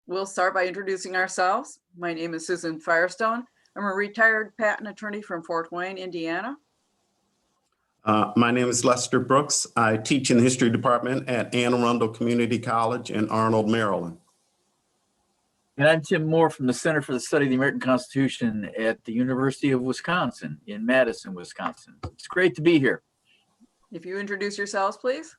We'll start by introducing ourselves. My name is Susan Firestone. I'm a retired patent attorney from Fort Wayne, Indiana. My name is Lester Brooks. I teach in the history department at Anne Arundel Community College in Arnold, Maryland. And I'm Tim Moore from the Center for the Study of the American Constitution at the University of Wisconsin in Madison, Wisconsin. It's great to be here. If you introduce yourselves, please.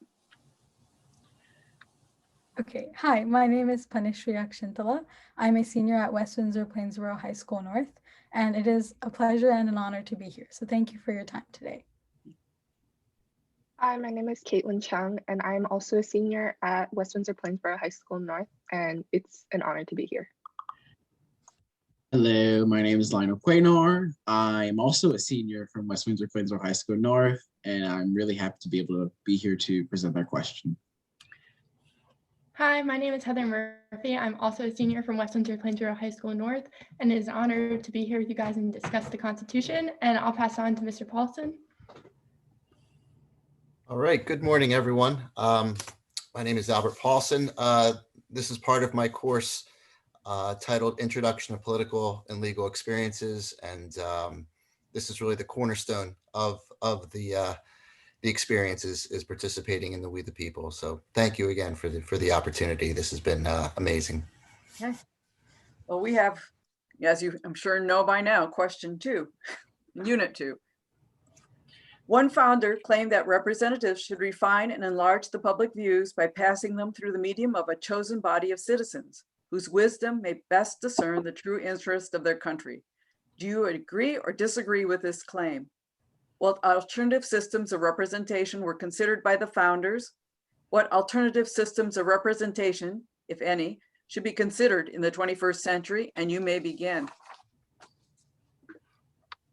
Okay, hi, my name is Panishri Akshintala. I'm a senior at West Windsor Plainsboro High School North, and it is a pleasure and an honor to be here. So thank you for your time today. Hi, my name is Caitlin Chung, and I'm also a senior at West Windsor Plainsboro High School North, and it's an honor to be here. Hello, my name is Lionel Quaynor. I'm also a senior from West Windsor Plainsboro High School North, and I'm really happy to be able to be here to present my question. Hi, my name is Heather Murphy. I'm also a senior from West Windsor Plainsboro High School North, and it is an honor to be here with you guys and discuss the Constitution, and I'll pass on to Mr. Paulson. All right, good morning, everyone. My name is Albert Paulson. This is part of my course titled Introduction to Political and Legal Experiences, and this is really the cornerstone of the experiences is participating in the We the People. So thank you again for the opportunity. This has been amazing. Okay. Well, we have, as you I'm sure know by now, question 2, unit 2. One founder claimed that representatives should refine and enlarge the public views by passing them through the medium of a chosen body of citizens whose wisdom may best discern the true interest of their country. Do you agree or disagree with this claim? What alternative systems of representation were considered by the founders? What alternative systems of representation, if any, should be considered in the 21st century? And you may begin.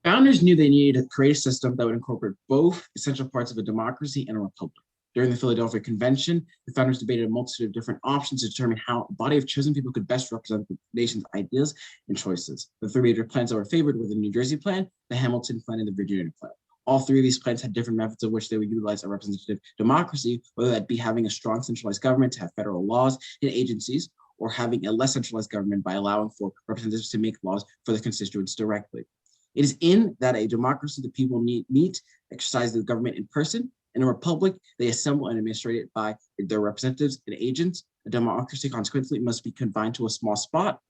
Founders knew they needed to create a system that would incorporate both essential parts of a democracy and a republic. During the Philadelphia Convention, the founders debated a multitude of different options to determine how a body of chosen people could best represent the nation's ideas and choices. The 3 major plans that were favored were the New Jersey plan, the Hamilton plan, and the Virginia plan. All 3 of these plans had different methods of which they would utilize a representative democracy, whether that be having a strong centralized government to have federal laws and agencies, or having a less centralized government by allowing for representatives to make laws for the constituents directly. It is in that a democracy the people meet, exercise the government in person. In a republic, they assemble and administrate it by their representatives and agents. A democracy, consequently, must be confined to a small spot.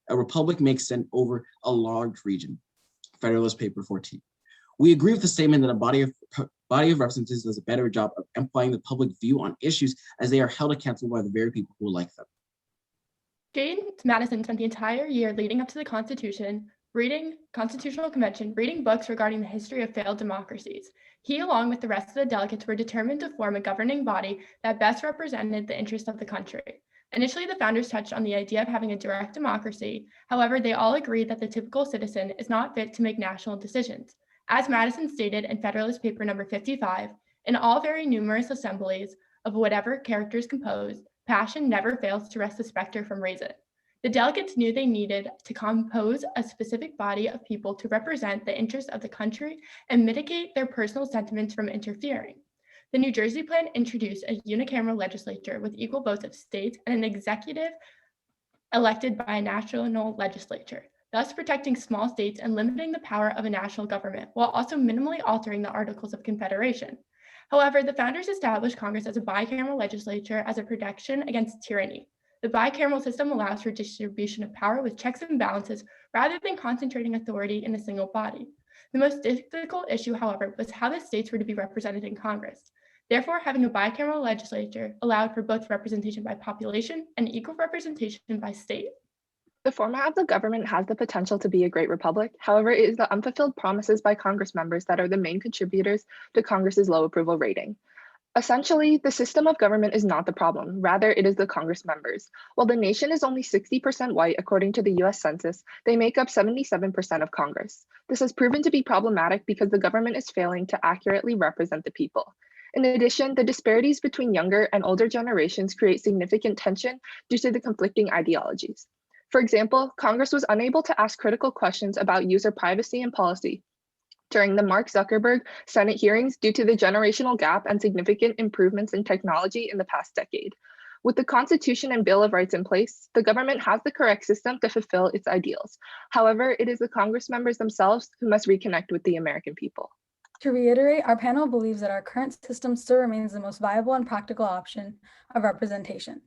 A republic may extend over a large region. Federalist Paper 14. We agree with the statement that a body of representatives does a better job of amplifying the public view on issues as they are held accountable by the very people who elect them. James Madison spent the entire year leading up to the Constitutional Convention, reading books regarding the history of failed democracies. He, along with the rest of the delegates, were determined to form a governing body that best represented the interests of the country. Initially, the founders touched on the idea of having a direct democracy. However, they all agreed that the typical citizen is not fit to make national decisions. As Madison stated in Federalist Paper number 55, in all very numerous assemblies of whatever characters compose, passion never fails to wrest the specter from reason. The delegates knew they needed to compose a specific body of people to represent the interests of the country and mitigate their personal sentiments from interfering. The New Jersey plan introduced a unicameral legislature with equal votes of states and an executive elected by a national legislature, thus protecting small states and limiting the power of a national government, while also minimally altering the Articles of Confederation. However, the founders established Congress as a bicameral legislature as a protection against tyranny. The bicameral system allows for distribution of power with checks and balances rather than concentrating authority in a single body. The most difficult issue, however, was how the states were to be represented in Congress. Therefore, having a bicameral legislature allowed for both representation by population and equal representation by state. The format of the government has the potential to be a great republic. However, it is the unfulfilled promises by Congress members that are the main contributors to Congress's low approval rating. Essentially, the system of government is not the problem. Rather, it is the Congress members. While the nation is only 60% white, according to the US Census, they make up 77% of Congress. This has proven to be problematic because the government is failing to accurately represent the people. In addition, the disparities between younger and older generations create significant tension due to the conflicting ideologies. For example, Congress was unable to ask critical questions about user privacy and policy during the Mark Zuckerberg Senate hearings due to the generational gap and significant improvements in technology in the past decade. With the Constitution and Bill of Rights in place, the government has the correct system to fulfill its ideals. However, it is the Congress members themselves who must reconnect with the American people. To reiterate, our panel believes that our current system still remains the most viable and practical option of representation.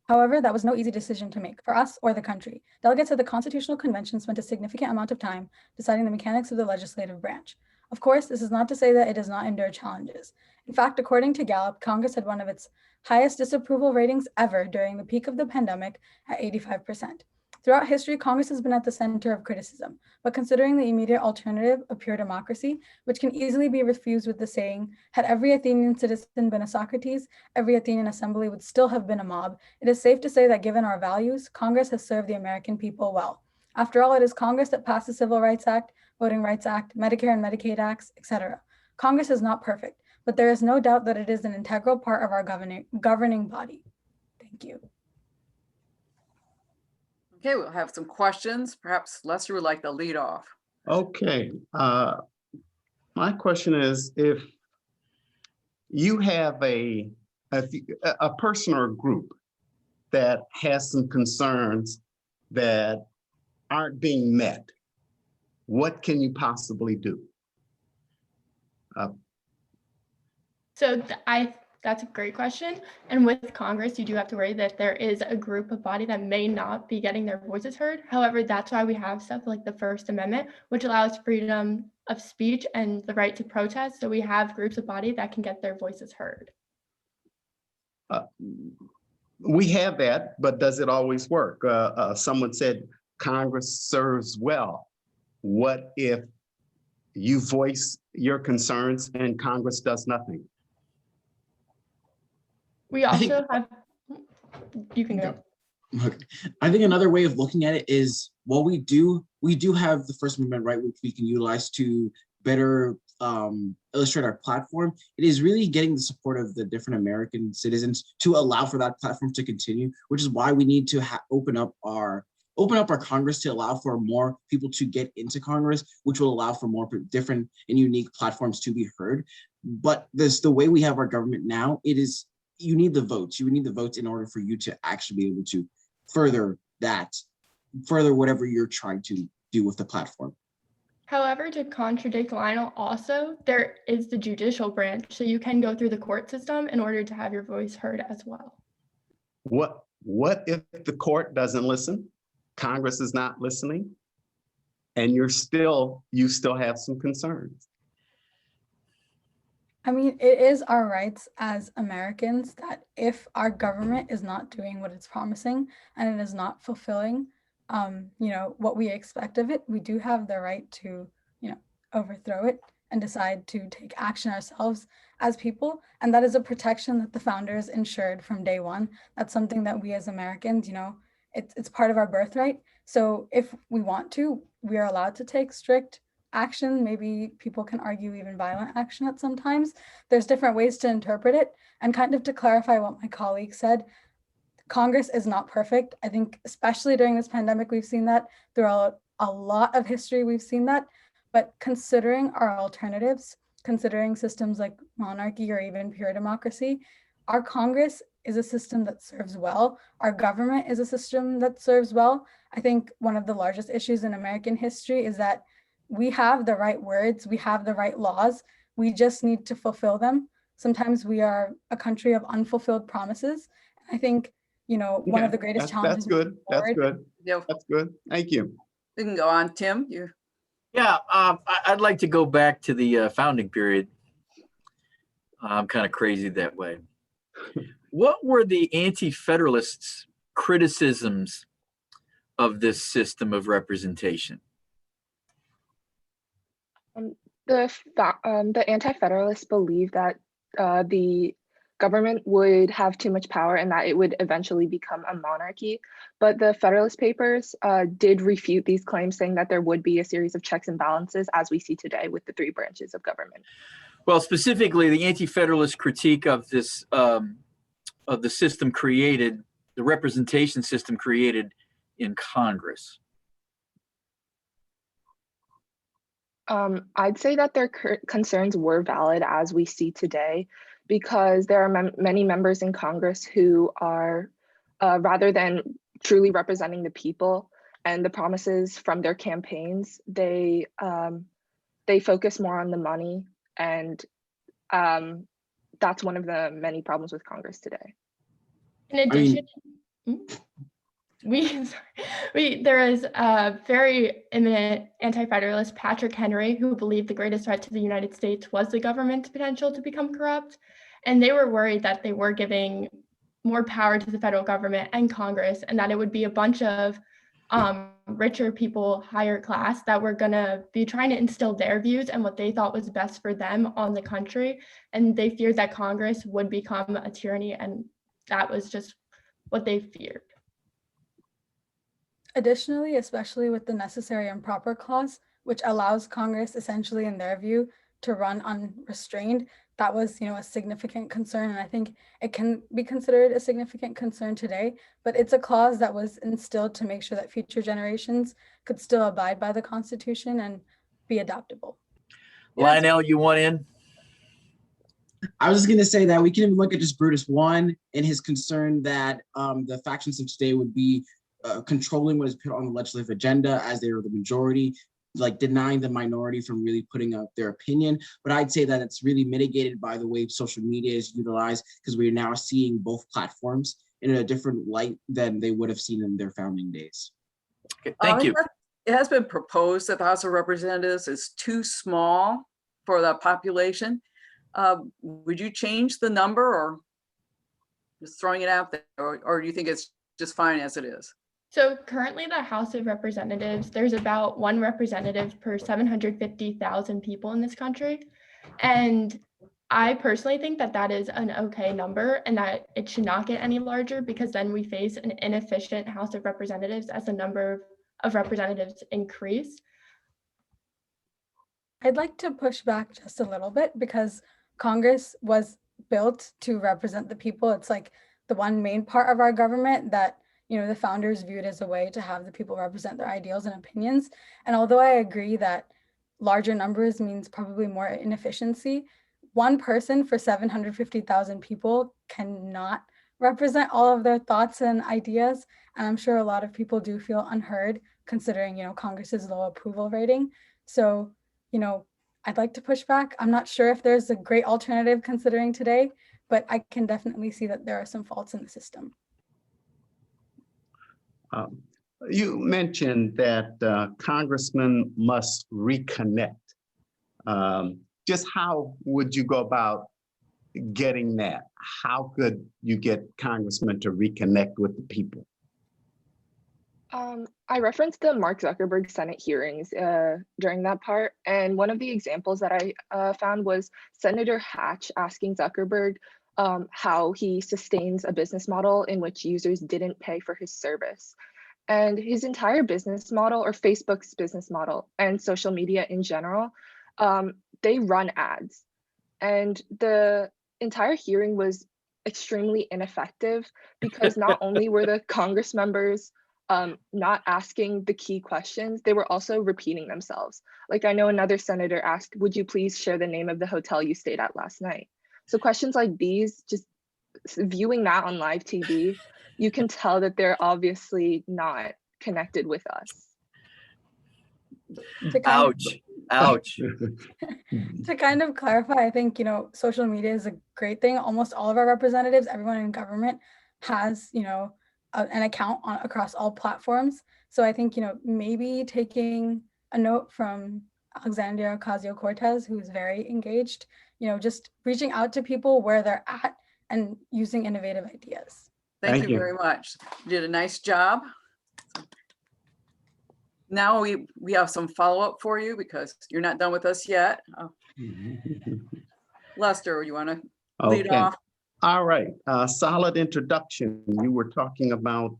However, that was no easy decision to make for us or the country. Delegates at the Constitutional Convention spent a significant amount of time deciding the mechanics of the legislative branch. Of course, this is not to say that it does not endure challenges. In fact, according to Gallup, Congress had one of its highest disapproval ratings ever during the peak of the pandemic at 85%. Throughout history, Congress has been at the center of criticism, but considering the immediate alternative of pure democracy, which can easily be refused with the saying, had every Athenian citizen been a Socrates, every Athenian assembly would still have been a mob, it is safe to say that given our values, Congress has served the American people well. After all, it is Congress that passed the Civil Rights Act, Voting Rights Act, Medicare and Medicaid Acts, etc. Congress is not perfect, but there is no doubt that it is an integral part of our governing body. Thank you. Okay, we'll have some questions. Perhaps Lester would like to lead off. Okay. My question is, if you have a person or a group that has some concerns that aren't being met, what can you possibly do? That's a great question. And with Congress, you do have to worry that there is a group of body that may not be getting their voices heard. However, that's why we have stuff like the First Amendment, which allows freedom of speech and the right to protest. So we have groups of body that can get their voices heard. We have that, but does it always work? Someone said Congress serves well. What if you voice your concerns and Congress does nothing? We also have, you can go. Okay. I think another way of looking at it is, well, we do have the First Amendment, right, which we can utilize to better illustrate our platform. It is really getting the support of the different American citizens to allow for that platform to continue, which is why we need to open up our Congress to allow for more people to get into Congress, which will allow for more different and unique platforms to be heard. But the way we have our government now, you need the votes. You need the votes in order for you to actually be able to further whatever you're trying to do with the platform. However, to contradict Lionel, also, there is the judicial branch. So you can go through the court system in order to have your voice heard as well. What if the court doesn't listen? Congress is not listening, and you still have some concerns. I mean, it is our rights as Americans that if our government is not doing what it's promising and it is not fulfilling, what we expect of it, we do have the right to, overthrow it and decide to take action ourselves as people. And that is a protection that the founders ensured from day one. That's something that we as Americans, it's part of our birthright. So if we want to, we are allowed to take strict action. Maybe people can argue even violent action at sometimes. There's different ways to interpret it. And kind of to clarify what my colleague said, Congress is not perfect. I think especially during this pandemic, we've seen that throughout a lot of history, we've seen that. But considering our alternatives, considering systems like monarchy or even pure democracy, our Congress is a system that serves well. Our government is a system that serves well. I think one of the largest issues in American history is that we have the right words, we have the right laws, we just need to fulfill them. Sometimes we are a country of unfulfilled promises. I think, one of the greatest challenges. That's good. That's good. Yeah. That's good. Thank you. We can go on, Tim. Yeah, I'd like to go back to the founding period. I'm kind of crazy that way. What were the anti-federalists' criticisms of this system of representation? The anti-federalists believe that the government would have too much power and that it would eventually become a monarchy. But the Federalist Papers did refute these claims, saying that there would be a series of checks and balances as we see today with the three branches of government. Well, specifically, the anti-federalist critique of this, of the system created, the representation system created in Congress. I'd say that their concerns were valid as we see today. because there are many members in Congress who are, rather than truly representing the people and the promises from their campaigns, they focus more on the money, and that's one of the many problems with Congress today. In addition, there is a very eminent anti-federalist, Patrick Henry, who believed the greatest threat to the United States was the government's potential to become corrupt. And they were worried that they were giving more power to the federal government and Congress, and that it would be a bunch of richer people, higher class, that were going to be trying to instill their views and what they thought was best for them on the country. And they feared that Congress would become a tyranny, and that was just what they feared. Additionally, especially with the necessary and proper clause, which allows Congress essentially, in their view, to run unrestrained, that was, a significant concern. And I think it can be considered a significant concern today, but it's a clause that was instilled to make sure that future generations could still abide by the Constitution and be adaptable. Lionel, you want in? I was just going to say that we can even look at just Brutus I and his concern that the factions of today would be controlling what is put on the legislative agenda as they are the majority, like denying the minority from really putting out their opinion. But I'd say that it's really mitigated by the way social media is utilized, because we are now seeing both platforms in a different light than they would have seen in their founding days. Okay, thank you. It has been proposed that the House of Representatives is too small for the population. Would you change the number, or just throwing it out there, or do you think it's just fine as it is? So currently the House of Representatives, there's about one representative per 750,000 people in this country. And I personally think that that is an okay number, and that it should not get any larger, because then we face an inefficient House of Representatives as the number of representatives increase. I'd like to push back just a little bit, because Congress was built to represent the people. It's like the one main part of our government that the founders viewed as a way to have the people represent their ideals and opinions. And although I agree that larger numbers means probably more inefficiency, one person for 750,000 people cannot represent all of their thoughts and ideas. And I'm sure a lot of people do feel unheard, considering, Congress's low approval rating. So, I'd like to push back. I'm not sure if there's a great alternative considering today, but I can definitely see that there are some faults in the system. You mentioned that congressmen must reconnect. Just how would you go about getting that? How could you get congressmen to reconnect with the people? I referenced the Mark Zuckerberg Senate hearings during that part, and one of the examples that I found was Senator Hatch asking Zuckerberg how he sustains a business model in which users didn't pay for his service. And his entire business model, or Facebook's business model and social media in general, they run ads. And the entire hearing was extremely ineffective, because not only were the Congress members not asking the key questions, they were also repeating themselves. Like, I know another senator asked, "Would you please share the name of the hotel you stayed at last night?" So questions like these, just viewing that on live TV, you can tell that they're obviously not connected with us. Ouch. To kind of clarify, I think, social media is a great thing. Almost all of our representatives, everyone in government has, an account across all platforms. So I think, maybe taking a note from Alexandria Ocasio-Cortez, who's very engaged, just reaching out to people where they're at and using innovative ideas. Thank you very much. You did a nice job. Now we have some follow-up for you, because you're not done with us yet. Lester, you want to lead off? All right. Solid introduction. You were talking about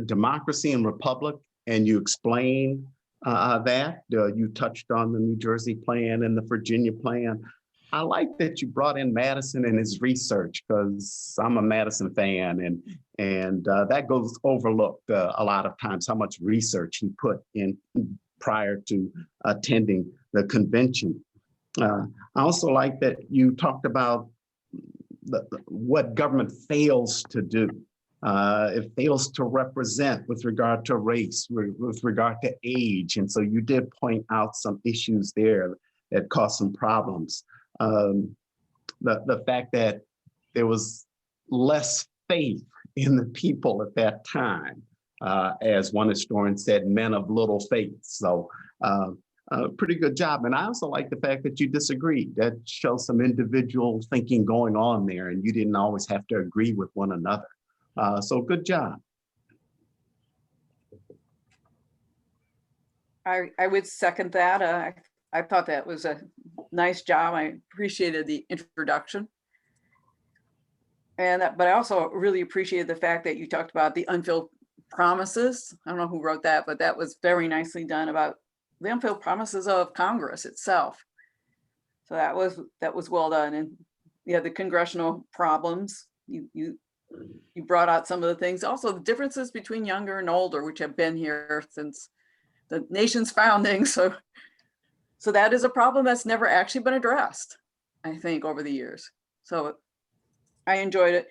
democracy and republic, and you explained that. You touched on the New Jersey plan and the Virginia plan. I like that you brought in Madison and his research, because I'm a Madison fan, and that goes overlooked a lot of times, how much research he put in prior to attending the convention. I also like that you talked about what government fails to do. It fails to represent with regard to race, with regard to age. And so you did point out some issues there that caused some problems. The fact that there was less faith in the people at that time, as one historian said, men of little faith. So pretty good job. And I also like the fact that you disagreed. That shows some individual thinking going on there, and you didn't always have to agree with one another. So good job. I would second that. I thought that was a nice job. I appreciated the introduction. But I also really appreciated the fact that you talked about the unfulfilled promises. I don't know who wrote that, but that was very nicely done about the unfulfilled promises of Congress itself. So that was well done. And yeah, the congressional problems, you brought out some of the things. Also the differences between younger and older, which have been here since the nation's founding. So that is a problem that's never actually been addressed, I think, over the years. So I enjoyed it.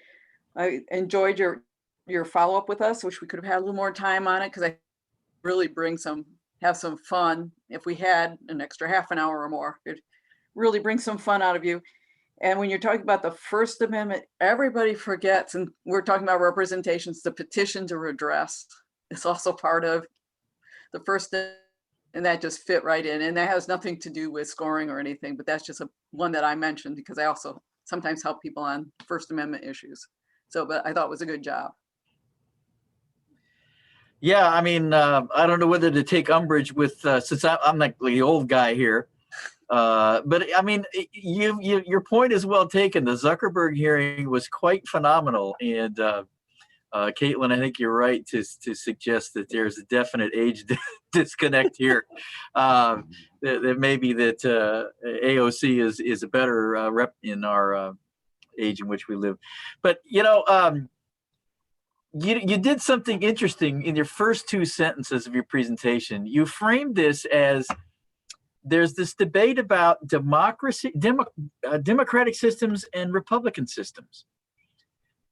I enjoyed your follow-up with us. Wish we could have had a little more time on it, because I really have some fun. If we had an extra half an hour or more, it'd really bring some fun out of you. And when you're talking about the First Amendment, everybody forgets, and we're talking about representations, the petition to redress is also part of the First, and that just fit right in. And that has nothing to do with scoring or anything, but that's just one that I mentioned because I also sometimes help people on First Amendment issues. So, but I thought it was a good job. Yeah, I mean, I don't know whether to take umbrage with, since I'm like the old guy here, but I mean, your point is well taken. The Zuckerberg hearing was quite phenomenal, and Caitlin, I think you're right to suggest that there's a definite age disconnect here. That maybe that AOC is a better rep in our age in which we live. But you know, you did something interesting in your first two sentences of your presentation. You framed this as there's this debate about democracy, democratic systems and Republican systems.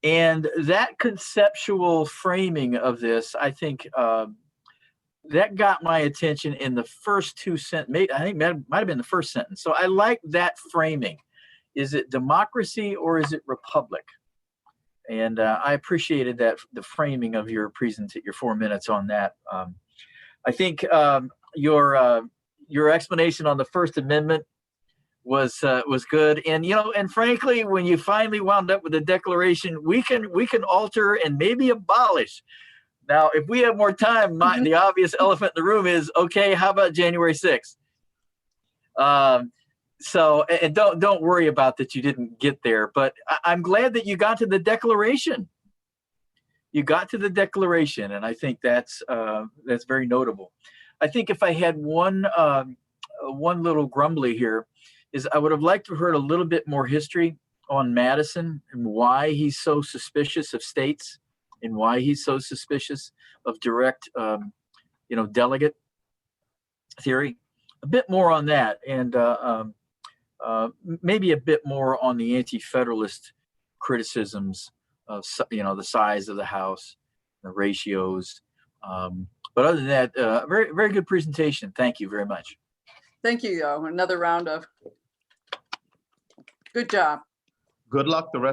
And that conceptual framing of this, I think, that got my attention in the first two sentences. I think that might have been the first sentence. So I like that framing. Is it democracy or is it republic? And I appreciated that, the framing of your presentation, your 4 minutes on that. I think your explanation on the First Amendment was good. And you know, and frankly, when you finally wound up with the Declaration, we can alter and maybe abolish. Now, if we have more time, the obvious elephant in the room is, okay, how about January 6th? So, and don't worry about that you didn't get there, but I'm glad that you got to the Declaration. You got to the Declaration, and I think that's very notable. I think if I had one little grumbly here, is I would have liked to have heard a little bit more history on Madison and why he's so suspicious of states and why he's so suspicious of direct, delegate theory. A bit more on that, and maybe a bit more on the anti-federalist criticisms of, the size of the House, the ratios. But other than that, very, very good presentation. Thank you very much. Thank you. Another round of good job. Good luck the rest